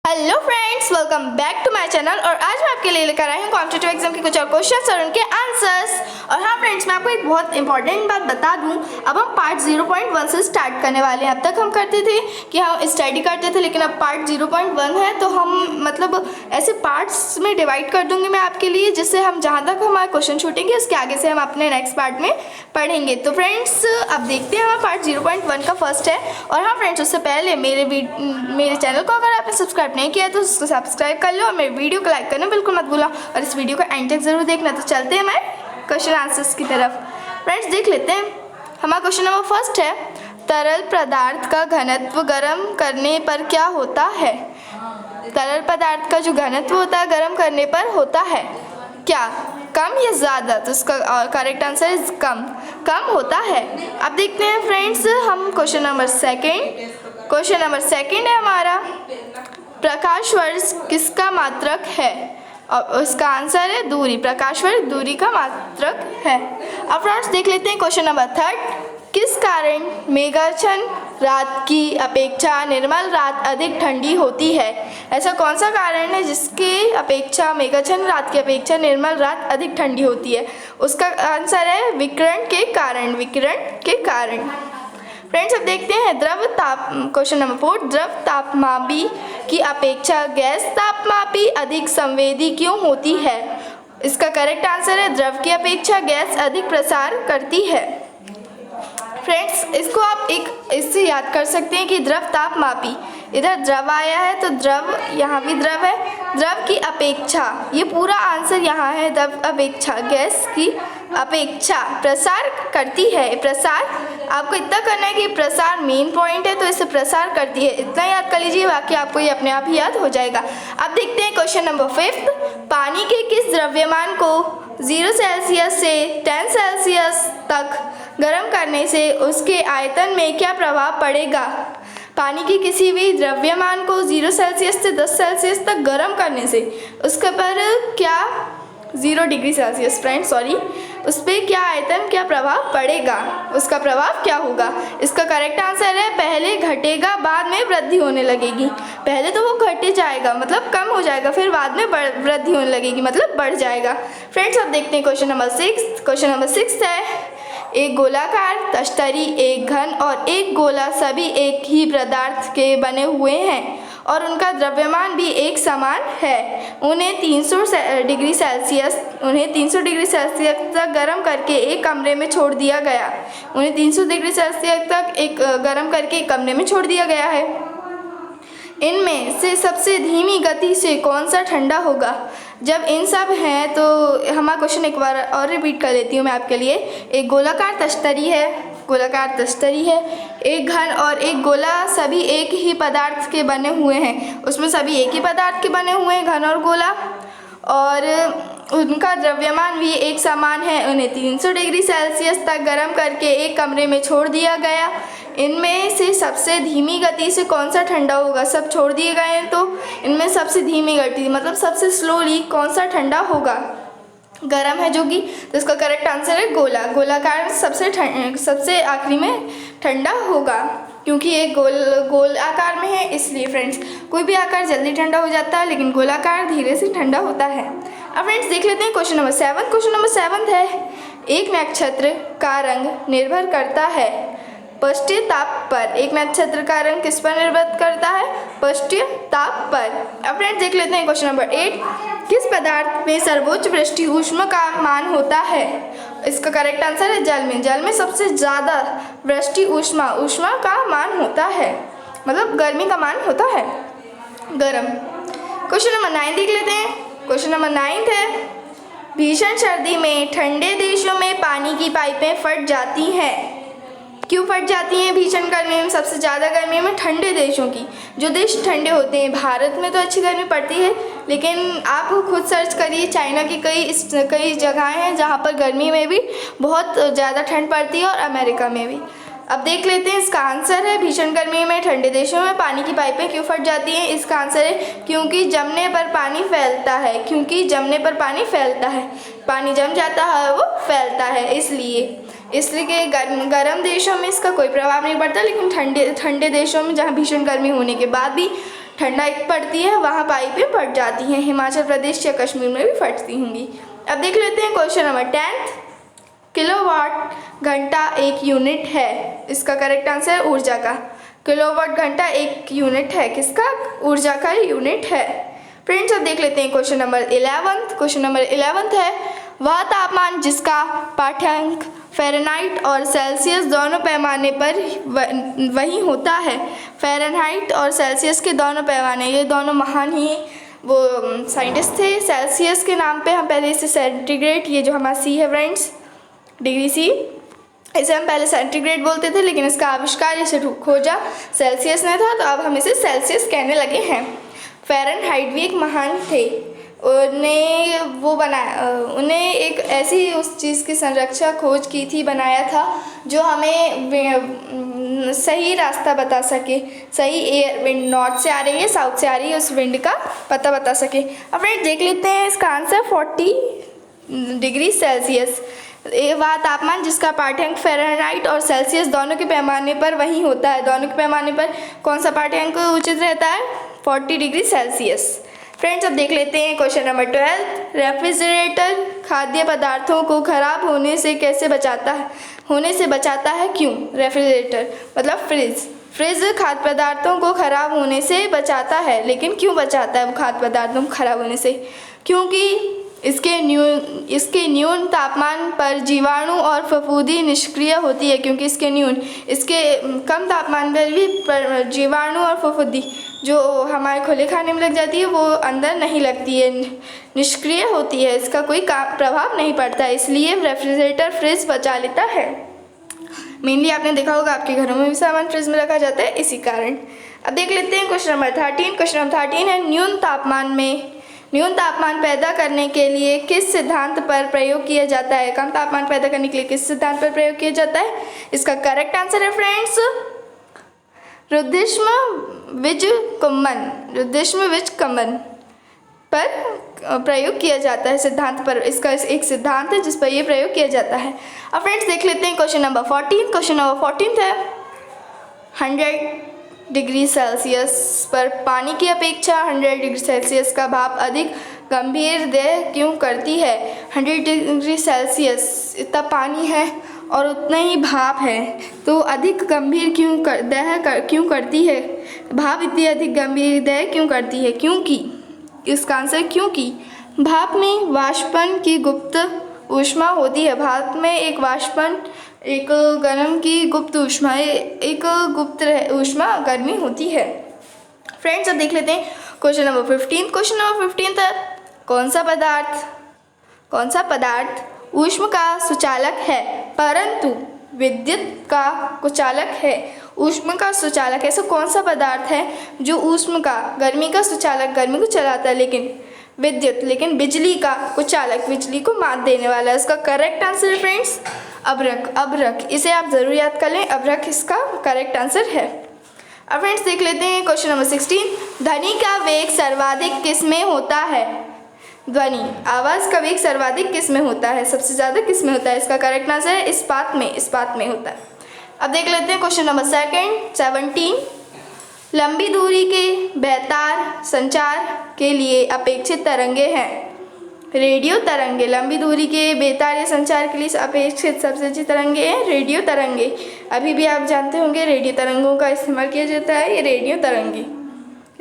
Hello friends, welcome back to my channel. और आज मैं आपके लिए लेकर आई हूँ कॉम्पिटिटिव एग्जाम के कुछ और क्वेश्चंस और उनके आंसर्स। और हाँ फ्रेंड्स, मैं आपको एक बहुत इंपॉर्टेंट बात बता दूँ, अब हम पार्ट 0.1 से स्टार्ट करने वाले हैं। अब तक हम करते थे कि हम स्टडी करते थे, लेकिन अब पार्ट 0.1 है तो हम मतलब ऐसे पार्ट्स में डिवाइड कर दूँगी मैं आपके लिए, जिससे हम जहाँ तक हमारे क्वेश्चन छूटेंगे उसके आगे से हम अपने नेक्स्ट पार्ट में पढ़ेंगे। तो फ्रेंड्स अब देखते हैं, हमारा पार्ट 0.1 का फर्स्ट है। और हाँ फ्रेंड्स, उससे पहले मेरे चैनल को अगर आपने सब्सक्राइब नहीं किया तो उसको सब्सक्राइब कर लो और मेरे वीडियो को लाइक करना बिल्कुल मत भूलना और इस वीडियो को एंड तक जरूर देखना। तो चलते हैं मैं क्वेश्चन आंसर्स की तरफ। फ्रेंड्स देख लेते हैं, हमारा क्वेश्चन नंबर फर्स्ट है, तरल पदार्थ का घनत्व गर्म करने पर क्या होता है? तरल पदार्थ का जो घनत्व होता है गर्म करने पर होता है क्या? कम या ज़्यादा? तो इसका करेक्ट आंसर इज कम होता है। अब देखते हैं फ्रेंड्स, हम क्वेश्चन नंबर सेकेंड है हमारा, प्रकाश वर्ष किसका मात्रक है? और इसका आंसर है दूरी। प्रकाश वर्ष दूरी का मात्रक है। अब फ्रेंड्स देख लेते हैं क्वेश्चन नंबर थर्ड, किस कारण मेघाच्छन्न रात की अपेक्षा निर्मल रात अधिक ठंडी होती है? ऐसा कौन सा कारण है जिसके अपेक्षा मेघाच्छन्न रात की अपेक्षा निर्मल रात अधिक ठंडी होती है? उसका आंसर है विकिरण के कारण। फ्रेंड्स अब देखते हैं क्वेश्चन नंबर 4, द्रव तापमापी की अपेक्षा गैस तापमापी अधिक संवेदी क्यों होती है? इसका करेक्ट आंसर है द्रव की अपेक्षा गैस अधिक प्रसार करती है। फ्रेंड्स इसको आप इससे याद कर सकते हैं कि द्रव तापमापी, इधर द्रव आया है तो द्रव, यहाँ भी द्रव है, द्रव की अपेक्षा, ये पूरा आंसर यहाँ है, द्रव अपेक्षा, गैस की अपेक्षा प्रसार करती है। प्रसार आपको इतना करना है कि प्रसार मेन पॉइंट है तो इसे प्रसार करती है, इतना याद कर लीजिए, बाकी आपको ये अपने आप ही याद हो जाएगा। अब देखते हैं क्वेश्चन नंबर 5, पानी के किस द्रव्यमान को 0 सेल्सियस से 10 सेल्सियस तक गर्म करने से उसके आयतन में क्या प्रभाव पड़ेगा? पानी के किसी भी द्रव्यमान को 0 सेल्सियस से 10 सेल्सियस तक गर्म करने से उसके पर क्या 0 डिग्री सेल्सियस फ्रेंड्स सॉरी, उस पर क्या आयतन, क्या प्रभाव पड़ेगा? उसका प्रभाव क्या होगा? इसका करेक्ट आंसर है पहले घटेगा बाद में वृद्धि होने लगेगी। पहले तो वो घट जाएगा मतलब कम हो जाएगा, फिर बाद में वृद्धि होने लगेगी मतलब बढ़ जाएगा। फ्रेंड्स अब देखते हैं क्वेश्चन नंबर 6 है, एक गोलाकार तश्तरी, एक घन और एक गोला सभी एक ही पदार्थ के बने हुए हैं और उनका द्रव्यमान भी एक समान है। उन्हें 300 डिग्री सेल्सियस तक गर्म करके एक कमरे में छोड़ दिया गया। उन्हें 300 डिग्री सेल्सियस तक गर्म करके एक कमरे में छोड़ दिया गया है। इनमें से सबसे धीमी गति से कौन सा ठंडा होगा? जब इन सब हैं तो हमारा क्वेश्चन एक बार और रिपीट कर देती हूँ मैं आपके लिए। एक गोलाकार तश्तरी है, एक घन और एक गोला सभी एक ही पदार्थ के बने हुए हैं। उसमें सभी एक ही पदार्थ के बने हुए हैं, घन और गोला, और उनका द्रव्यमान भी एक समान है। उन्हें 300 डिग्री सेल्सियस तक गर्म करके एक कमरे में छोड़ दिया गया। इनमें से सबसे धीमी गति से कौन सा ठंडा होगा? सब छोड़ दिए गए हैं तो इनमें सबसे धीमी गति मतलब सबसे स्लोली कौन सा ठंडा होगा? गर्म है जो कि, तो इसका करेक्ट आंसर है गोलाकार सबसे आखिरी में ठंडा होगा, क्योंकि ये गोल आकार में है इसलिए। फ्रेंड्स कोई भी आकार जल्दी ठंडा हो जाता है लेकिन गोलाकार धीरे से ठंडा होता है। अब फ्रेंड्स देख लेते हैं क्वेश्चन नंबर 7 है, एक नक्षत्र का रंग निर्भर करता है पृष्ठीय ताप पर। एक नक्षत्र का रंग किस पर निर्भर करता है? पृष्ठीय ताप पर। अब फ्रेंड्स देख लेते हैं क्वेश्चन नंबर 8, किस पदार्थ में सर्वोच्च वृष्टि ऊष्मा का मान होता है? इसका करेक्ट आंसर है जल में सबसे ज़्यादा वृष्टि ऊष्मा का मान होता है, मतलब गर्मी का मान होता है गर्म। क्वेश्चन नंबर 9 देख लेते हैं। क्वेश्चन नंबर 9 है, भीषण सर्दी में ठंडे देशों में पानी की पाइपें फट जाती हैं। क्यों फट जाती हैं भीषण गर्मी में? सबसे ज़्यादा गर्मी में ठंडे देशों की, जो देश ठंडे होते हैं। भारत में तो अच्छी गर्मी पड़ती है, लेकिन आप खुद सर्च करिए, चाइना की कई जगहें हैं जहाँ पर गर्मी में भी बहुत ज़्यादा ठंड पड़ती है, और अमेरिका में भी। अब देख लेते हैं, इसका आंसर है भीषण गर्मी में ठंडे देशों में पानी की पाइपें क्यों फट जाती हैं? इसका आंसर है क्योंकि जमने पर पानी फैलता है, पानी जम जाता है वो फैलता है, इसलिए कि गर्म देशों में इसका कोई प्रभाव नहीं पड़ता, लेकिन ठंडे देशों में जहाँ भीषण गर्मी होने के बाद भी ठंडाई पड़ती है वहाँ पाइपें फट जाती हैं। हिमाचल प्रदेश या कश्मीर में भी फटती होंगी। अब देख लेते हैं क्वेश्चन नंबर 10। किलोवाट घंटा एक यूनिट है, इसका करेक्ट आंसर है ऊर्जा का। किलोवाट घंटा एक यूनिट है, किसका? ऊर्जा का यूनिट है। फ्रेंड्स अब देख लेते हैं क्वेश्चन नंबर 11। क्वेश्चन नंबर 11 है, वह तापमान जिसका पाठ्यांक फ़ारेनहाइट और सेल्सियस दोनों पैमाने पर वही होता है। फ़ारेनहाइट और सेल्सियस के दोनों पैमाने, ये दोनों महान ही वो साइंटिस्ट थे। सेल्सियस के नाम पे हम पहले इसे सेंटीग्रेड, ये जो हमारा सी है फ्रेंड्स, डिग्री सी, इसे हम पहले सेंटीग्रेड बोलते थे, लेकिन इसका आविष्कार, इसे खोजा सेल्सियस ने था, तो अब हम इसे सेल्सियस कहने लगे हैं। फ़ारेनहाइट भी एक महान थे, उन्हें वो बनाया, उन्हें एक ऐसी उस चीज़ की संरक्षा खोज की थी, बनाया था जो हमें सही रास्ता बता सके, सही एयर विंड नॉर्थ से आ रही है साउथ से आ रही है उस विंड का पता बता सके। अब फ्रेंड्स देख लेते हैं इसका आंसर 40 डिग्री सेल्सियस। वह तापमान जिसका पाठ्यांक फ़ारेनहाइट और सेल्सियस दोनों के पैमाने पर वही होता है। दोनों के पैमाने पर कौन सा पाठ्यांक उचित रहता है? 40 डिग्री सेल्सियस। फ्रेंड्स अब देख लेते हैं क्वेश्चन नंबर 12। रेफ्रिजरेटर खाद्य पदार्थों को खराब होने से कैसे बचाता है? क्यों? रेफ्रिजरेटर मतलब फ्रिज खाद्य पदार्थों को खराब होने से बचाता है, लेकिन क्यों बचाता है वो खाद्य पदार्थों को खराब होने से? क्योंकि इसके न्यून तापमान पर जीवाणु और फफूंदी निष्क्रिय होती है। क्योंकि इसके कम तापमान पर भी जीवाणु और फफूंदी जो हमारे खुले खाने में लग जाती है वो अंदर नहीं लगती है, निष्क्रिय होती है, इसका कोई प्रभाव नहीं पड़ता है, इसलिए रेफ्रिजरेटर फ्रिज बचा लेता है। मेनली आपने देखा होगा आपके घरों में भी सामान फ्रिज में रखा जाता है इसी कारण। अब देख लेते हैं क्वेश्चन नंबर 13। क्वेश्चन नंबर 13 है, न्यून तापमान पैदा करने के लिए किस सिद्धांत पर प्रयोग किया जाता है? कम तापमान पैदा करने के लिए किस सिद्धांत पर प्रयोग किया जाता है? इसका करेक्ट आंसर है फ्रेंड्स रुद्धिष्म-विज-कुंभन पर प्रयोग किया जाता है, सिद्धांत पर। इसका एक सिद्धांत है जिस पर यह प्रयोग किया जाता है। अब फ्रेंड्स देख लेते हैं क्वेश्चन नंबर 14। क्वेश्चन नंबर 14 है, 100 डिग्री सेल्सियस पर पानी की अपेक्षा 100 डिग्री सेल्सियस का भाप अधिक गंभीर देह क्यों करती है? 100 डिग्री सेल्सियस इतना पानी है और उतना ही भाप है, तो अधिक गंभीर क्यों करती है? भाप इतनी अधिक गंभीर देह क्यों करती है? क्योंकि इसका आंसर क्योंकि भाप में वाष्पन की गुप्त ऊष्मा होती है। भाप में एक वाष्पन, एक गर्म की गुप्त ऊष्मा, एक गुप्त ऊष्मा गर्मी होती है। फ्रेंड्स अब देख लेते हैं क्वेश्चन नंबर 15। क्वेश्चन नंबर 15 था, कौन सा पदार्थ ऊष्मा का सुचालक है परंतु विद्युत का कुचालक है? ऊष्मा का सुचालक ऐसा कौन सा पदार्थ है जो ऊष्मा का, गर्मी का सुचालक, गर्मी को चलाता है, लेकिन बिजली का कुचालक, बिजली को मात देने वाला है? इसका करेक्ट आंसर है फ्रेंड्स अभ्रक। इसे आप जरूर याद कर लें, अभ्रक इसका करेक्ट आंसर है। अब फ्रेंड्स देख लेते हैं क्वेश्चन नंबर 16। ध्वनि का वेग सर्वाधिक किस में होता है? आवाज़ का वेग सर्वाधिक किस में होता है? सबसे ज़्यादा किस में होता है? इसका करेक्ट आंसर है इस्पात में होता है। अब देख लेते हैं क्वेश्चन नंबर 17। लंबी दूरी के बेतार संचार के लिए अपेक्षित तरंगे हैं। रेडियो तरंगे, लंबी दूरी के बेतार या संचार के लिए अपेक्षित सबसे अच्छी तरंगे हैं रेडियो तरंगे। अभी भी आप जानते होंगे रेडियो तरंगों का इस्तेमाल किया जाता है, ये रेडियो तरंगे,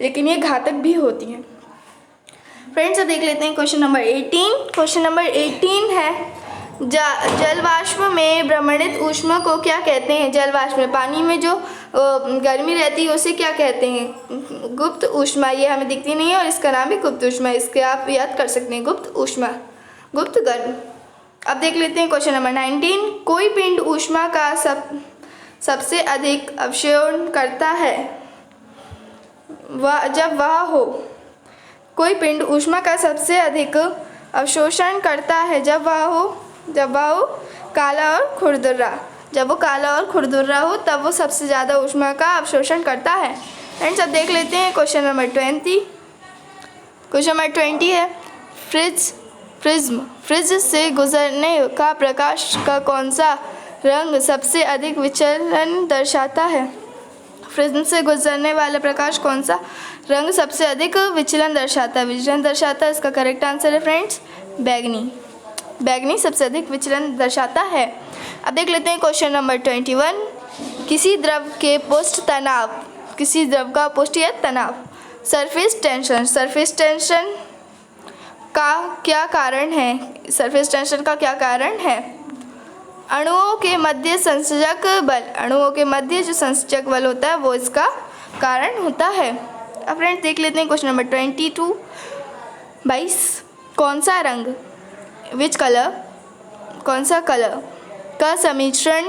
लेकिन ये घातक भी होती हैं। फ्रेंड्स अब देख लेते हैं क्वेश्चन नंबर 18। क्वेश्चन नंबर 18 है, जलवाष्प में भ्रमणित ऊष्मा को क्या कहते हैं? जलवाष्प में पानी में जो गर्मी रहती है उसे क्या कहते हैं? गुप्त ऊष्मा। ये हमें दिखती नहीं है और इसका नाम भी गुप्त ऊष्मा, इसके आप याद कर सकते हैं, गुप्त ऊष्मा, गुप्त गर्म। अब देख लेते हैं क्वेश्चन नंबर 19। कोई पिंड ऊष्मा का सबसे अधिक अवशोषण करता है जब वह हो। कोई पिंड ऊष्मा का सबसे अधिक अवशोषण करता है जब वह हो काला और खुरदुरा। जब वो काला और खुरदुरा हो तब वो सबसे ज़्यादा ऊष्मा का अवशोषण करता है। फ्रेंड्स अब देख लेते हैं क्वेश्चन नंबर 20। क्वेश्चन नंबर 20 है, फ्रिज से गुजरने का प्रकाश का कौन सा रंग सबसे अधिक विचलन दर्शाता है? प्रिज्म से गुजरने वाला प्रकाश कौन सा रंग सबसे अधिक विचलन दर्शाता है? विचलन दर्शाता है। इसका करेक्ट आंसर है फ्रेंड्स बैंगनी। बैंगनी सबसे अधिक विचलन दर्शाता है। अब देख लेते हैं क्वेश्चन नंबर 21। किसी द्रव के पृष्ठ तनाव, किसी द्रव का पृष्ठ या तनाव, सरफेस टेंशन, सरफेस टेंशन का क्या कारण है? सरफेस टेंशन का क्या कारण है? अणुओं के मध्य संसर्जक बल, अणुओं के मध्य जो संसर्जक बल होता है वो इसका कारण होता है। अब फ्रेंड्स देख लेते हैं क्वेश्चन नंबर 22। कौन सा रंग, विच कलर, कौन सा कलर का समिश्रण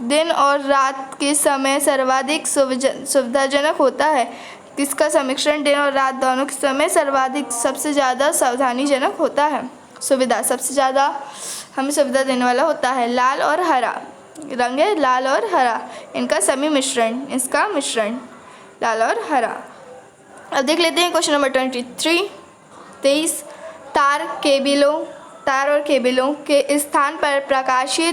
दिन और रात के समय सर्वाधिक सुविधाजनक होता है? किसका समिश्रण दिन और रात दोनों के समय सर्वाधिक सबसे ज़्यादा सावधानीजनक होता है? सुविधा, सबसे ज़्यादा हमें सुविधा देने वाला होता है। लाल और हरा रंग है, लाल और हरा, इनका समी मिश्रण, इसका मिश्रण लाल और हरा। अब देख लेते हैं क्वेश्चन नंबर 23। तार और केबलों के स्थान पर प्रकाशीय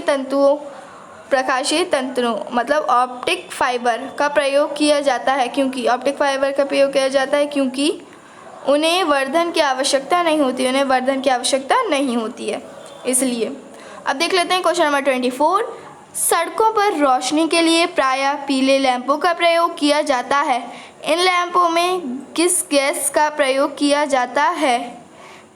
तंतुओं मतलब ऑप्टिक फाइबर का प्रयोग किया जाता है। क्योंकि ऑप्टिक फाइबर का प्रयोग किया जाता है क्योंकि उन्हें वर्धन की आवश्यकता नहीं होती है, इसलिए। अब देख लेते हैं क्वेश्चन नंबर 24। सड़कों पर रोशनी के लिए प्रायः पीले लैंपों का प्रयोग किया जाता है। इन लैंपों में किस गैस का प्रयोग किया जाता है?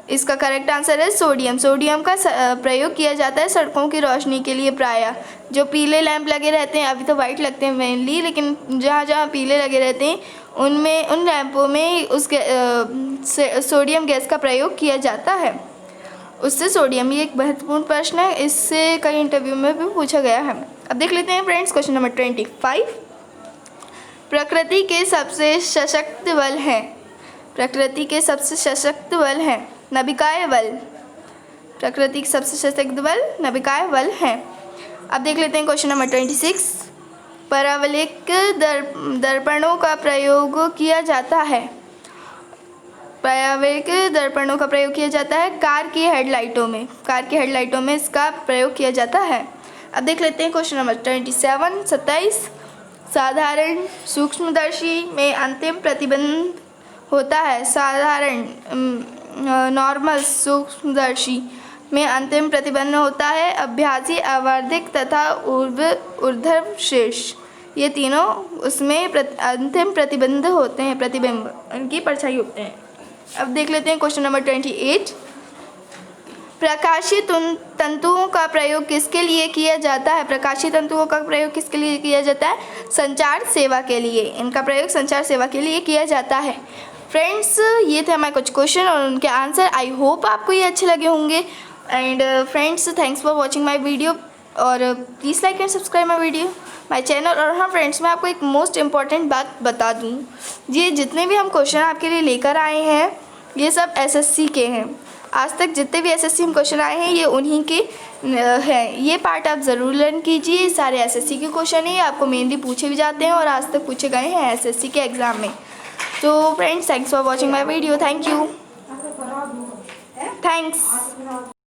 इसका करेक्ट आंसर है सोडियम। सोडियम का प्रयोग किया जाता है सड़कों की रोशनी के लिए प्रायः। जो पीले लैंप लगे रहते हैं, अभी तो वाइट लगते हैं मेनली, लेकिन जहाँ जहाँ पीले लगे रहते हैं उनमें, उन लैंपों में सोडियम गैस का प्रयोग किया जाता है। उससे सोडियम, ये एक महत्वपूर्ण प्रश्न है, इससे कई इंटरव्यू में भी पूछा गया है। अब देख लेते हैं फ्रेंड्स क्वेश्चन नंबर 25। प्रकृति के सबसे सशक्त बल हैं, प्रकृति के सबसे सशक्त बल हैं नभिकाय बल। प्रकृति के सबसे सशक्त बल नभिकाय बल हैं। अब देख लेते हैं क्वेश्चन नंबर 26। परावलिक दर्पणों का प्रयोग किया जाता है, परावलिक दर्पणों का प्रयोग किया जाता है कार की हेडलाइटों में, कार की हेडलाइटों में इसका प्रयोग किया जाता है। अब देख लेते हैं क्वेश्चन नंबर 27। साधारण सूक्ष्मदर्शी में अंतिम प्रतिबिंब होता है। साधारण नॉर्मल सूक्ष्मदर्शी में अंतिम प्रतिबिंब होता है अभ्यासी, आवर्धिक तथा ऊर्ध्वशीर्ष, ये तीनों उसमें अंतिम प्रतिबिंब होते हैं, प्रतिबिंब उनकी परछाई होते हैं। अब देख लेते हैं क्वेश्चन नंबर 28। प्रकाशीय तंतुओं का प्रयोग किसके लिए किया जाता है? प्रकाशीय तंतुओं का प्रयोग किसके लिए किया जाता है? संचार सेवा के लिए, इनका प्रयोग संचार सेवा के लिए किया जाता है। फ्रेंड्स ये थे हमारे कुछ क्वेश्चन और उनके आंसर। आई होप आपको ये अच्छे लगे होंगे। And friends thanks for watching my video और please like and subscribe my channel. और हाँ फ्रेंड्स, मैं आपको एक मोस्ट इम्पॉर्टेंट बात बता दूँ, ये जितने भी हम क्वेश्चन आपके लिए लेकर आए हैं ये सब एसएससी के हैं। आज तक जितने भी एसएससी में क्वेश्चन आए हैं ये उन्हीं के हैं। ये पार्ट आप ज़रूर लर्न कीजिए। सारे एसएससी के क्वेश्चन ही आपको मेनली पूछे भी जाते हैं और आज तक पूछे गए हैं एसएससी के एग्ज़ाम में। तो friends thanks for watching my video. Thank you, thanks.